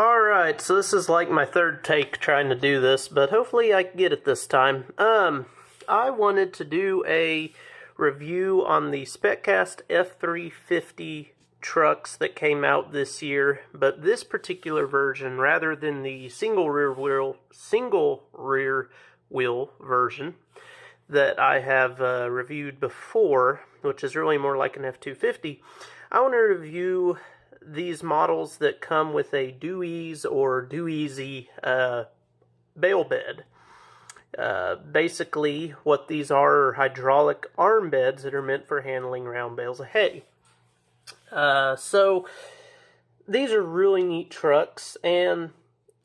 Alright, so this is like my third take trying to do this, but hopefully I can get it this time. I wanted to do a review on the Speccast F-350 trucks that came out this year, but this particular version, rather than the single rear wheel version that I have reviewed before, which is really more like an F-250, I want to review these models that come with a Deweze or Deweze bale bed. Basically, what these are hydraulic arm beds that are meant for handling round bales of hay. So, these are really neat trucks, and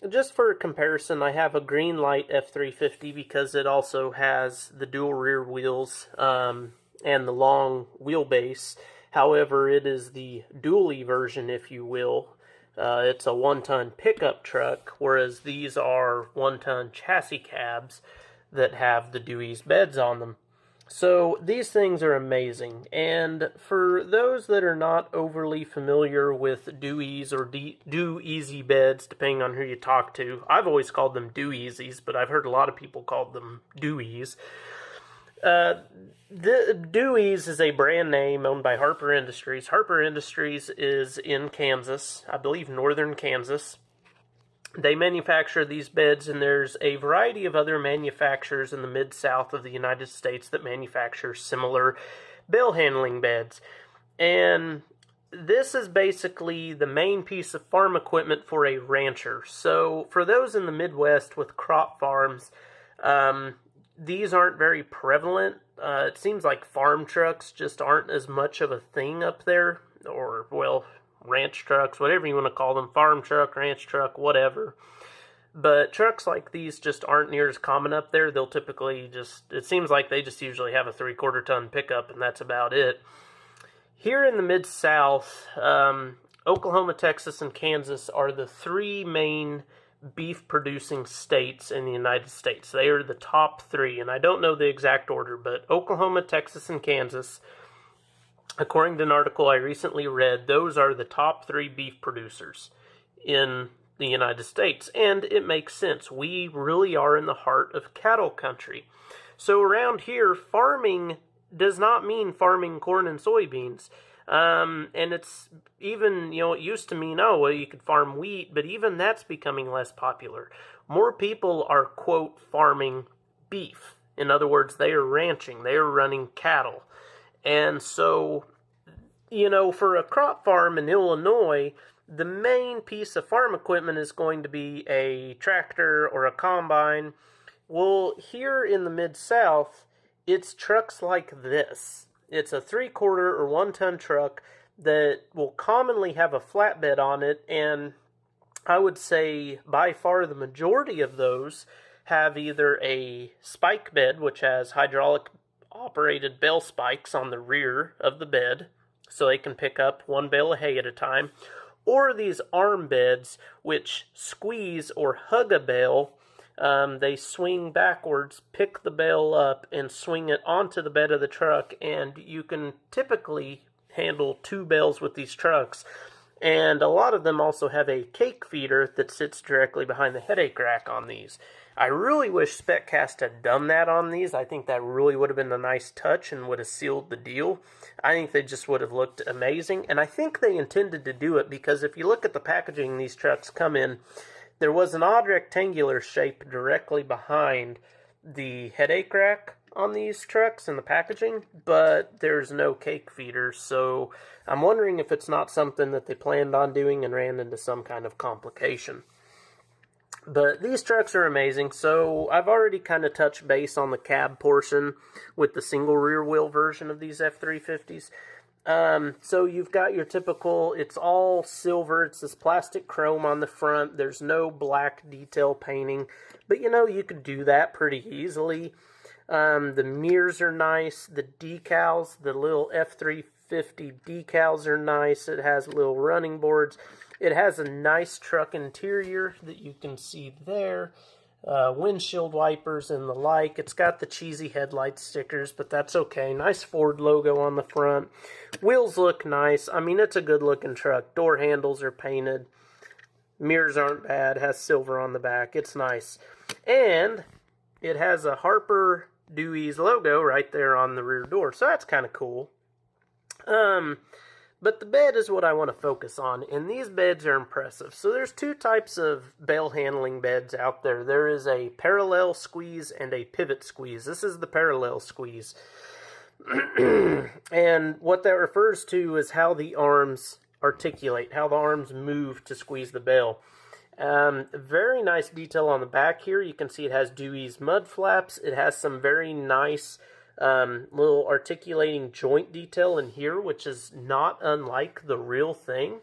just for comparison, I have a green light F-350 because it also has the dual rear wheels and the long wheelbase. However, it is the dually version, if you will. It's a 1-ton pickup truck, whereas these are 1-ton chassis cabs that have the Deweze beds on them. So these things are amazing. And for those that are not overly familiar with Deweze or Deweze beds, depending on who you talk to, I've always called them Dewezes, but I've heard a lot of people call them Deweze. The Deweze is a brand name owned by Harper Industries. Harper Industries is in Kansas, I believe northern Kansas. They manufacture these beds, and there's a variety of other manufacturers in the mid-south of the United States that manufacture similar bale handling beds. And this is basically the main piece of farm equipment for a rancher. So for those in the Midwest with crop farms, these aren't very prevalent. It seems like farm trucks just aren't as much of a thing up there. Or, well, ranch trucks, whatever you want to call them. Farm truck, ranch truck, whatever. But trucks like these just aren't near as common up there. They'll typically it seems like they just usually have a 3/4 ton pickup, and that's about it. Here in the Mid-South, Oklahoma, Texas, and Kansas are the three main beef-producing states in the United States. They are the top three, and I don't know the exact order, but Oklahoma, Texas, and Kansas, according to an article I recently read, those are the top three beef producers in the United States, and it makes sense. We really are in the heart of cattle country. So around here, farming does not mean farming corn and soybeans. And it's even, it used to mean, oh, well, you could farm wheat, but even that's becoming less popular. More people are, quote, farming beef. In other words, they are ranching, they are running cattle. And so, for a crop farm in Illinois, the main piece of farm equipment is going to be a tractor or a combine. Well, here in the Mid-South, it's trucks like this. It's a 3/4 or 1-ton truck that will commonly have a flatbed on it, and I would say by far the majority of those have either a spike bed, which has hydraulic operated bale spikes on the rear of the bed, so they can pick up one bale of hay at a time, or these arm beds, which squeeze or hug a bale. They swing backwards, pick the bale up, and swing it onto the bed of the truck, and you can typically handle 2 bales with these trucks. And a lot of them also have a cake feeder that sits directly behind the headache rack on these. I really wish Speccast had done that on these. I think that really would have been a nice touch and would have sealed the deal. I think they just would have looked amazing, and I think they intended to do it because if you look at the packaging these trucks come in, there was an odd rectangular shape directly behind the headache rack on these trucks in the packaging, but there's no cake feeder, so I'm wondering if it's not something that they planned on doing and ran into some kind of complication. But these trucks are amazing, so I've already kind of touched base on the cab portion with the single rear wheel version of these F-350s. So you've got your typical, it's all silver, it's this plastic chrome on the front, there's no black detail painting, but you could do that pretty easily. The mirrors are nice, the decals, the little F-350 decals are nice, it has little running boards, it has a nice truck interior that you can see there. Windshield wipers and the like. It's got the cheesy headlight stickers, but that's okay. Nice Ford logo on the front. Wheels look nice. I mean, it's a good looking truck. Door handles are painted. Mirrors aren't bad. Has silver on the back. It's nice. And it has a Harper Deweze logo right there on the rear door. So that's kind of cool. But the bed is what I want to focus on, and these beds are impressive. So there's two types of bale handling beds out there. There is a parallel squeeze and a pivot squeeze. This is the parallel squeeze. And what that refers to is how the arms articulate, how the arms move to squeeze the bale. Very nice detail on the back here. You can see it has Deweze mud flaps. It has some very nice little articulating joint detail in here, which is not unlike the real thing.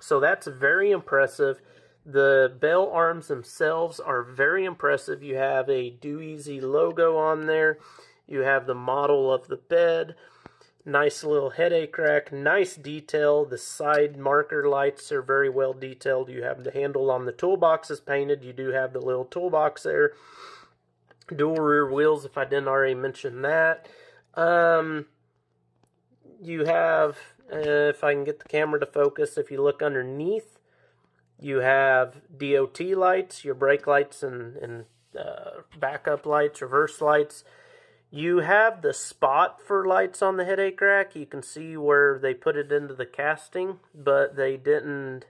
So that's very impressive. The bell arms themselves are very impressive. You have a Deweze logo on there. You have the model of the bed. Nice little headache rack. Nice detail. The side marker lights are very well detailed. You have the handle on the toolbox is painted. You do have the little toolbox there. Dual rear wheels, if I didn't already mention that. You have, if I can get the camera to focus, if you look underneath, you have DOT lights, your brake lights and backup lights, reverse lights. You have the spot for lights on the headache rack. You can see where they put it into the casting, but they didn't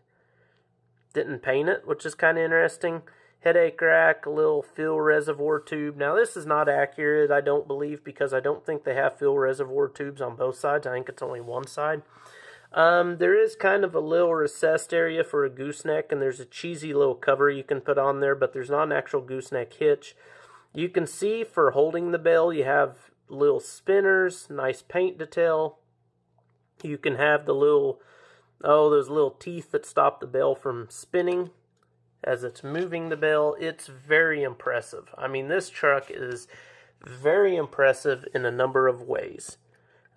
paint it, which is kind of interesting. Headache rack, a little fuel reservoir tube. Now this is not accurate, I don't believe, because I don't think they have fuel reservoir tubes on both sides. I think it's only one side. There is kind of a little recessed area for a gooseneck, and there's a cheesy little cover you can put on there, but there's not an actual gooseneck hitch. You can see for holding the bell, you have little spinners, nice paint detail. You can have the little, those little teeth that stop the bell from spinning as it's moving the bell. It's very impressive. I mean, this truck is very impressive in a number of ways.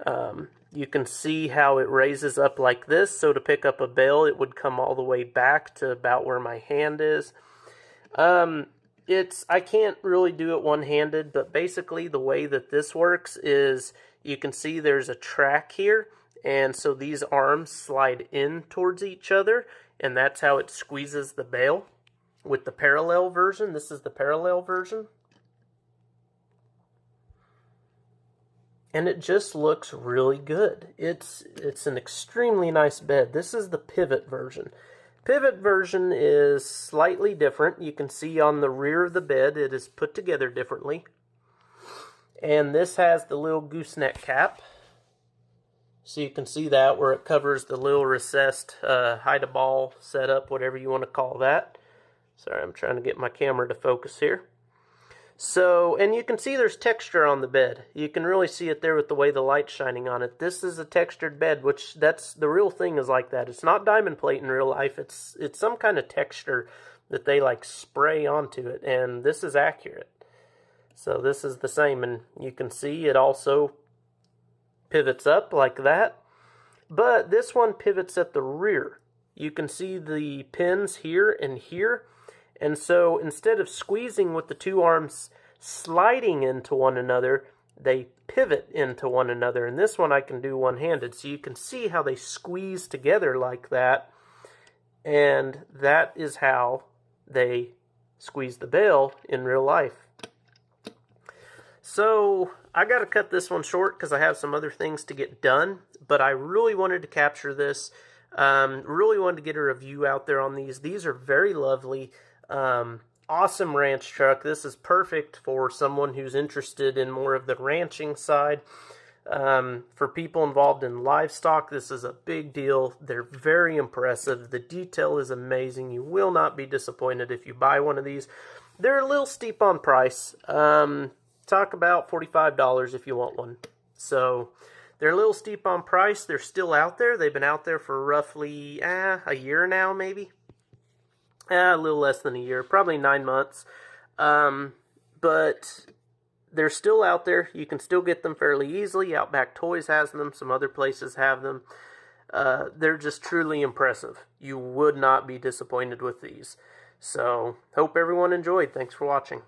You can see how it raises up like this, so to pick up a bell, it would come all the way back to about where my hand is. I can't really do it one-handed, but basically the way that this works is you can see there's a track here, and so these arms slide in towards each other, and that's how it squeezes the bale. With the parallel version, this is the parallel version. And it just looks really good. It's an extremely nice bed. This is the pivot version. Pivot version is slightly different. You can see on the rear of the bed it is put together differently. And this has the little gooseneck cap. So you can see that where it covers the little recessed hide-a-ball setup, whatever you want to call that. Sorry, I'm trying to get my camera to focus here. So, and you can see there's texture on the bed. You can really see it there with the way the light's shining on it. This is a textured bed, which that's the real thing is like that. It's not diamond plate in real life. It's some kind of texture that they like spray onto it, and this is accurate. So this is the same, and you can see it also pivots up like that. But this one pivots at the rear. You can see the pins here and here. And so instead of squeezing with the two arms sliding into one another, they pivot into one another. And this one I can do one-handed. So you can see how they squeeze together like that. And that is how they squeeze the bale in real life. So I got to cut this one short because I have some other things to get done. But I really wanted to capture this. Really wanted to get a review out there on these. These are very lovely. Awesome ranch truck. This is perfect for someone who's interested in more of the ranching side. For people involved in livestock, this is a big deal. They're very impressive. The detail is amazing. You will not be disappointed if you buy one of these. They're a little steep on price. Talk about $45 if you want one. So they're a little steep on price. They're still out there. They've been out there for roughly a year now, maybe. A little less than a year, probably 9 months. But they're still out there. You can still get them fairly easily. Outback Toys has them. Some other places have them. They're just truly impressive. You would not be disappointed with these. So, hope everyone enjoyed. Thanks for watching.